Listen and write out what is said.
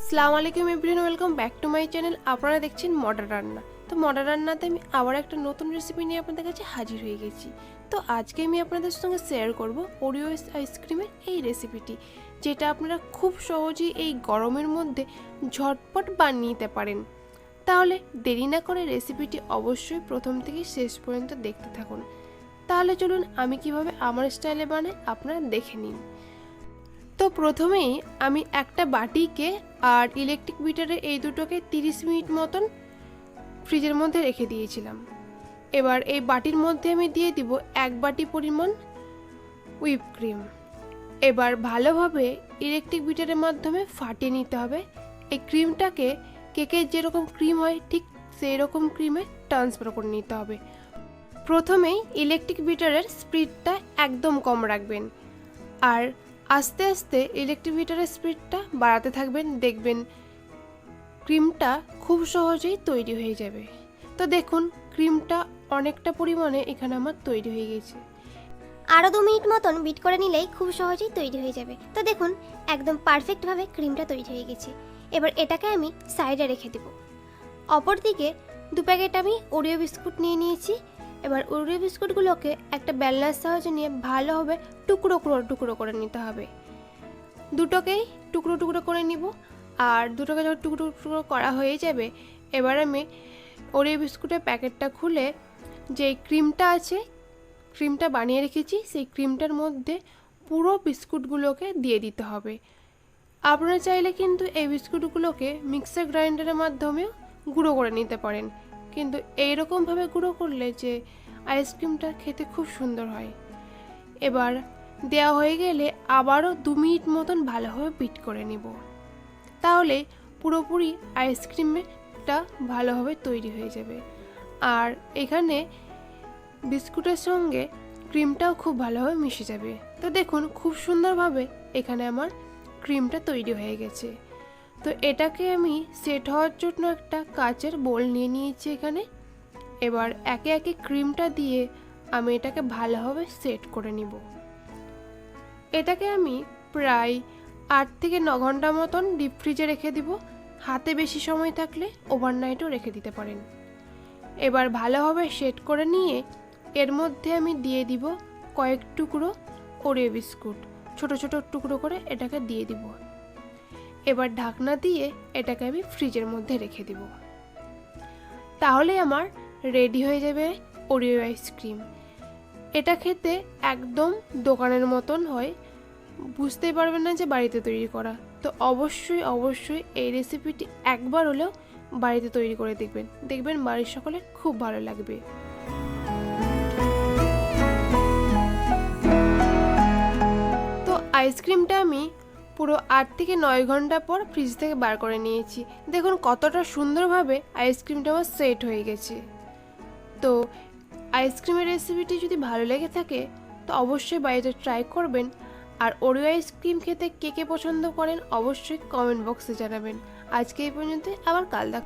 আসসালামু আলাইকুম everyone, welcome back to my channel. আপনারা দেখছেন মডার্ন রান্না। তো মডার্ন রান্নাতে আমি আবার একটা নতুন রেসিপি নিয়ে আপনাদের কাছে হাজির হয়ে গেছি। তো আজকে আমি আপনাদের সঙ্গে শেয়ার করব ওরিও আইসক্রিমের এই রেসিপিটি, যেটা আপনারা খুব সহজেই এই গরমের মধ্যে ঝটপট বানিয়ে নিতে পারেন। তাহলে দেরি না করে রেসিপিটি অবশ্যই প্রথম থেকে শেষ পর্যন্ত দেখতে থাকুন। তাহলে চলুন আমি কিভাবে আমার স্টাইলে বানাই আপনারা দেখে নিন। তো প্রথমেই আমি একটা বাটিকে আর ইলেকট্রিক বিটারে এই দুটোকে 30 মিনিট মতন ফ্রিজের মধ্যে রেখে দিয়েছিলাম। এবার এই বাটির মধ্যে আমি দিয়ে দিব 1 বাটি পরিমাণ হুইপ ক্রিম। এবার ভালোভাবে ইলেকট্রিক বিটারের মাধ্যমে ফাটিয়ে নিতে হবে। এই ক্রিমটাকে কেকের যেরকম ক্রিম হয় ঠিক সেই রকম ক্রিমে ট্রান্সফার করে নিতে হবে। প্রথমেই ইলেকট্রিক বিটারের স্পিডটা একদম কম রাখবেন, আর আস্তে আস্তে ইলেকট্রিক বিটারের স্পিডটা বাড়াতে থাকবেন। দেখবেন ক্রিমটা খুব সহজেই তৈরি হয়ে যাবে। তো দেখুন ক্রিমটা অনেকটা পরিমাণে এখানে আমার তৈরি হয়ে গেছে। আরও 2 মিনিট মতন বিট করে নিলেই খুব সহজেই তৈরি হয়ে যাবে। তো দেখুন একদম পারফেক্টভাবে ক্রিমটা তৈরি হয়ে গেছে। এবার এটাকে আমি সাইডে রেখে দেব। অপরদিকে 2 প্যাকেট আমি ওরিও বিস্কুট নিয়ে নিয়েছি। এবার ওরিও বিস্কুটগুলোকে একটা বেলনার সাহায্যে নিয়ে ভালোভাবে টুকরো করে নিতে হবে। দুটোকেই টুকরো টুকরো করে নিব। আর দুটোকে যখন টুকরো টুকরো করা হয়ে যাবে, এবার আমি ওরিও বিস্কুটের প্যাকেটটা খুলে যে ক্রিমটা আছে, ক্রিমটা বানিয়ে রেখেছি, সেই ক্রিমটার মধ্যে পুরো বিস্কুটগুলোকে দিয়ে দিতে হবে। আপনারা চাইলে কিন্তু এই বিস্কুটগুলোকে মিক্সার গ্রাইন্ডারের মাধ্যমেও গুঁড়ো করে নিতে পারেন, কিন্তু এইরকমভাবে গুঁড়ো করলে যে আইসক্রিমটা খেতে খুব সুন্দর হয়। এবার দেওয়া হয়ে গেলে আবারও 2 মিনিট মতন ভালোভাবে বিট করে নিব। তাহলে পুরোপুরি আইসক্রিমটা ভালোভাবে তৈরি হয়ে যাবে। আর এখানে বিস্কুটের সঙ্গে ক্রিমটাও খুব ভালোভাবে মিশে যাবে। তো দেখুন খুব সুন্দরভাবে এখানে আমার ক্রিমটা তৈরি হয়ে গেছে। তো এটাকে আমি সেট হওয়ার জন্য একটা কাচের বোল নিয়ে নিয়েছি এখানে। এবার একে একে ক্রিমটা দিয়ে আমি এটাকে ভালোভাবে সেট করে নিব। এটাকে আমি প্রায় 8 থেকে 9 ঘন্টা মতন ডিপ ফ্রিজে রেখে দিব। হাতে বেশি সময় থাকলে ওভারনাইটও রেখে দিতে পারেন। এবার ভালোভাবে সেট করে নিয়ে এর মধ্যে আমি দিয়ে দিব কয়েক টুকরো ওরিও বিস্কুট, ছোট ছোট টুকরো করে এটাকে দিয়ে দিব। এবার ঢাকনা দিয়ে এটাকে আমি ফ্রিজের মধ্যে রেখে দিব। তাহলে আমার রেডি হয়ে যাবে ওরিও আইসক্রিম। এটা খেতে একদম দোকানের মতন হয়, বুঝতেই পারবেন না যে বাড়িতে তৈরি করা। তো অবশ্যই এই রেসিপিটি একবার হলেও বাড়িতে তৈরি করে দেখবেন বাড়ির সকলে খুব ভালো লাগবে। তো আইসক্রিমটা আমি পুরো 8 থেকে 9 ঘন্টা পর ফ্রিজ থেকে বার করে নিয়েছি। দেখুন কতটা সুন্দরভাবে আইসক্রিমটা আমার সেট হয়ে গেছে। তো আইসক্রিমের রেসিপিটি যদি ভালো লেগে থাকে তো অবশ্যই বাড়িতে ট্রাই করবেন। আর ওরিও আইসক্রিম খেতে কে কে পছন্দ করেন অবশ্যই কমেন্ট বক্সে জানাবেন। আজকে এই পর্যন্ত, আবার কাল দেখা।